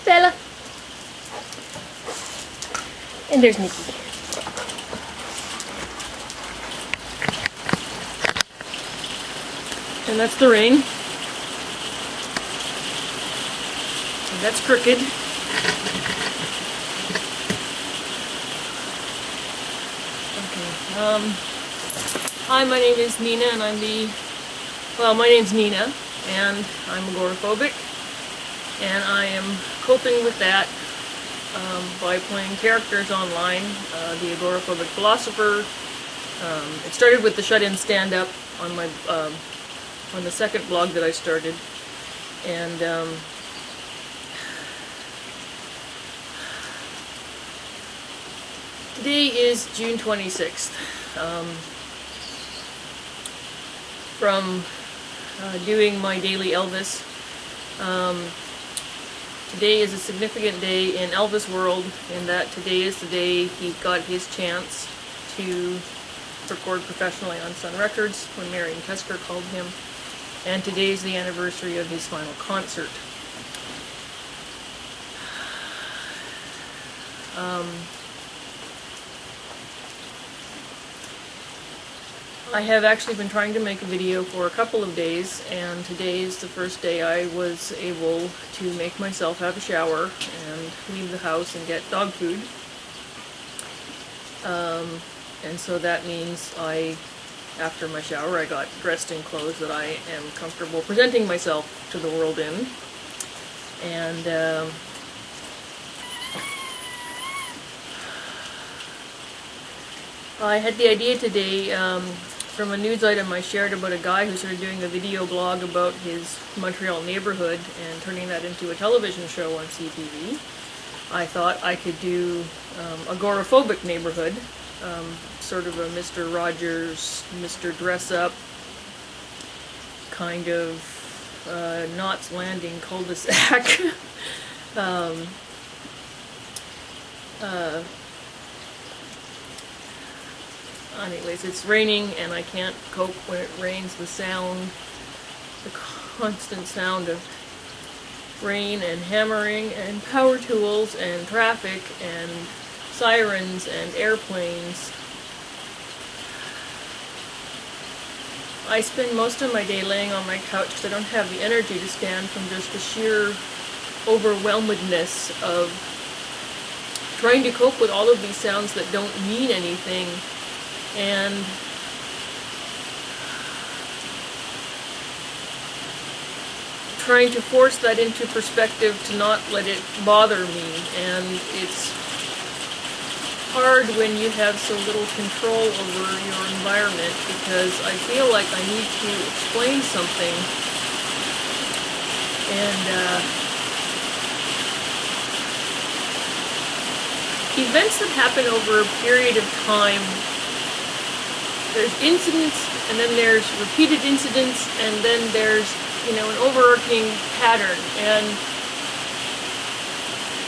Bella. And there's Nikki. And that's the rain. And that's Crooked. Okay. Hi, my name is Nina, and my name's Nina, and I'm agoraphobic, and I am coping with that by playing characters online. The Agoraphobic Philosopher. It started with the Shut-In Stand-Up on my on the second blog that I started, and today is June 26th. From doing my daily Elvis. Today is a significant day in Elvis world, in that today is the day he got his chance to record professionally on Sun Records when Marion Tesker called him, and today is the anniversary of his final concert. I have actually been trying to make a video for a couple of days, and today is the first day I was able to make myself have a shower and leave the house and get dog food. And so that means after my shower, I got dressed in clothes that I am comfortable presenting myself to the world in. And I had the idea today from a news item I shared about a guy who started doing a video blog about his Montreal neighborhood and turning that into a television show on CTV. I thought I could do agoraphobic neighborhood, sort of a Mr. Rogers, Mr. Dress Up, kind of Knots Landing cul-de-sac. Anyways, it's raining and I can't cope when it rains. The constant sound of rain and hammering and power tools and traffic and sirens and airplanes. I spend most of my day laying on my couch because I don't have the energy to stand from just the sheer overwhelmedness of trying to cope with all of these sounds that don't mean anything, and trying to force that into perspective to not let it bother me. And it's hard when you have so little control over your environment, because I feel like I need to explain something, and events that happen over a period of time, there's incidents, and then there's repeated incidents, and then there's, an overarching pattern. And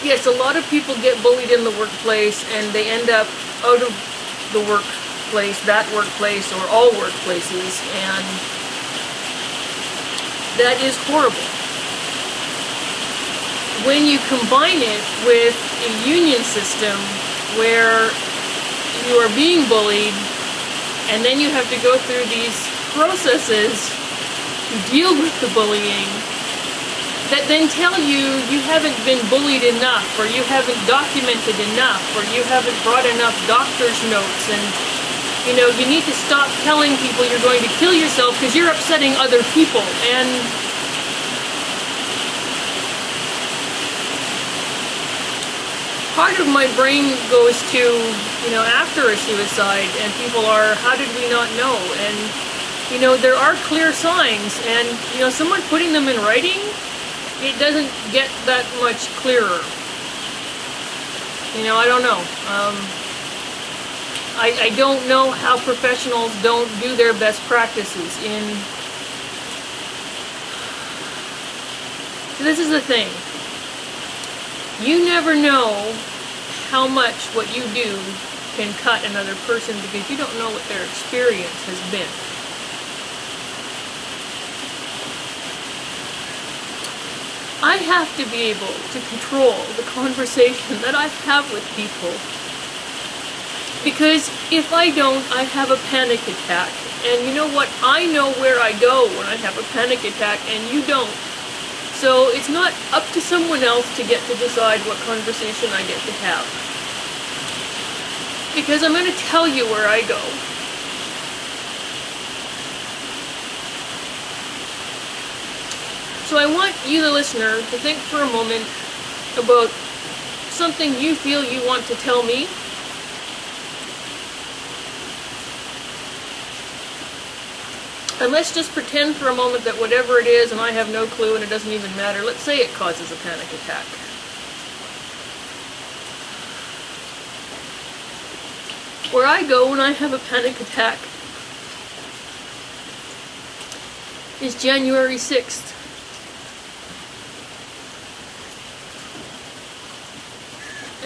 yes, a lot of people get bullied in the workplace, and they end up out of the workplace, that workplace, or all workplaces, and that is horrible. When you combine it with a union system where you are being bullied, and then you have to go through these processes to deal with the bullying that then tell you you haven't been bullied enough, or you haven't documented enough, or you haven't brought enough doctor's notes, and you need to stop telling people you're going to kill yourself because you're upsetting other people. And part of my brain goes to, after a suicide, and people are, how did we not know? And, there are clear signs, and, someone putting them in writing, it doesn't get that much clearer. I don't know. I don't know how professionals don't do their best practices in... So this is the thing. You never know how much what you do can cut another person, because you don't know what their experience has been. I have to be able to control the conversation that I have with people. Because if I don't, I have a panic attack. And you know what? I know where I go when I have a panic attack, and you don't. So it's not up to someone else to get to decide what conversation I get to have. Because I'm going to tell you where I go. So I want you, the listener, to think for a moment about something you feel you want to tell me. And let's just pretend for a moment that whatever it is, and I have no clue and it doesn't even matter, let's say it causes a panic attack. Where I go when I have a panic attack is January 6th.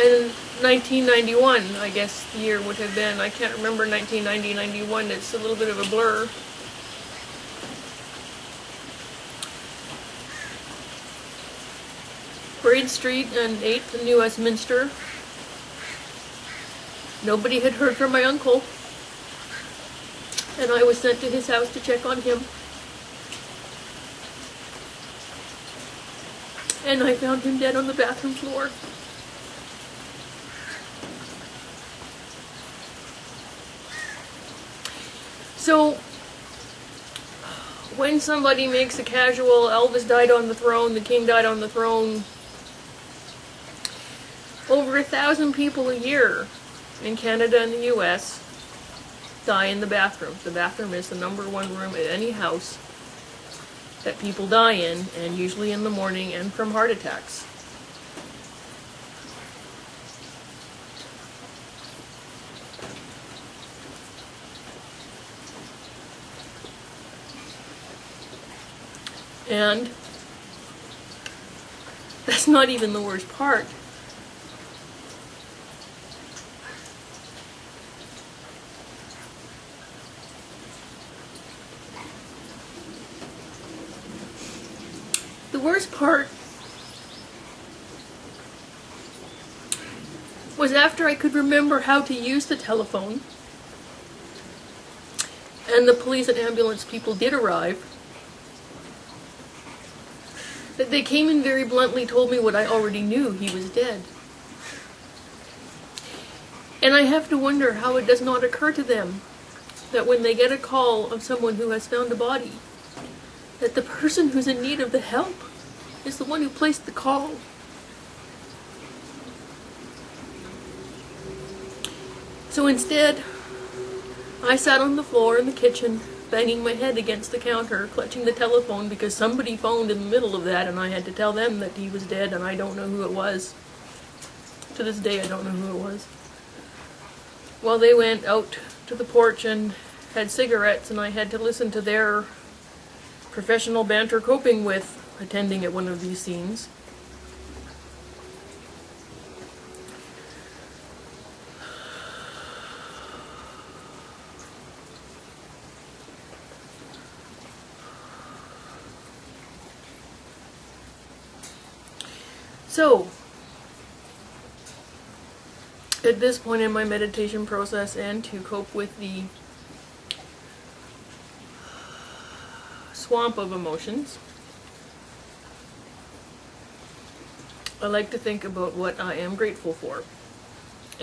And 1991, I guess the year would have been. I can't remember 1990, 91. It's a little bit of a blur. Braid Street and 8th in New Westminster. Nobody had heard from my uncle. And I was sent to his house to check on him. And I found him dead on the bathroom floor. So, when somebody makes a casual, Elvis died on the throne, the king died on the throne, over 1,000 people a year in Canada and the US die in the bathroom. The bathroom is the #1 room at any house that people die in, and usually in the morning and from heart attacks. And that's not even the worst part. The worst part was after I could remember how to use the telephone, and the police and ambulance people did arrive, that they came and very bluntly told me what I already knew: he was dead. And I have to wonder how it does not occur to them that when they get a call of someone who has found a body, that the person who's in need of the help is the one who placed the call. So instead, I sat on the floor in the kitchen, banging my head against the counter, clutching the telephone because somebody phoned in the middle of that and I had to tell them that he was dead, and I don't know who it was. To this day, I don't know who it was. Well, they went out to the porch and had cigarettes, and I had to listen to their professional banter coping with attending at one of these scenes. So, at this point in my meditation process, and to cope with the swamp of emotions, I like to think about what I am grateful for.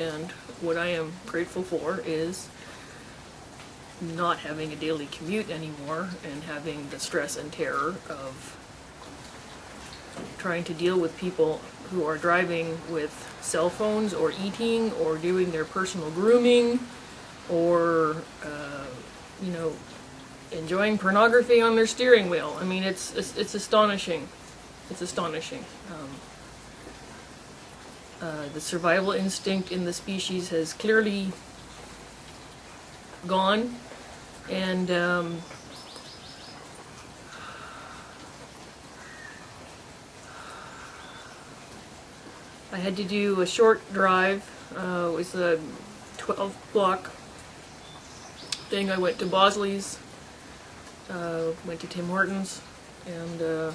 And what I am grateful for is not having a daily commute anymore and having the stress and terror of trying to deal with people who are driving with cell phones or eating or doing their personal grooming or, enjoying pornography on their steering wheel. I mean, it's astonishing. It's astonishing. The survival instinct in the species has clearly gone, and I had to do a short drive. It was a 12-block thing. I went to Bosley's, went to Tim Hortons, and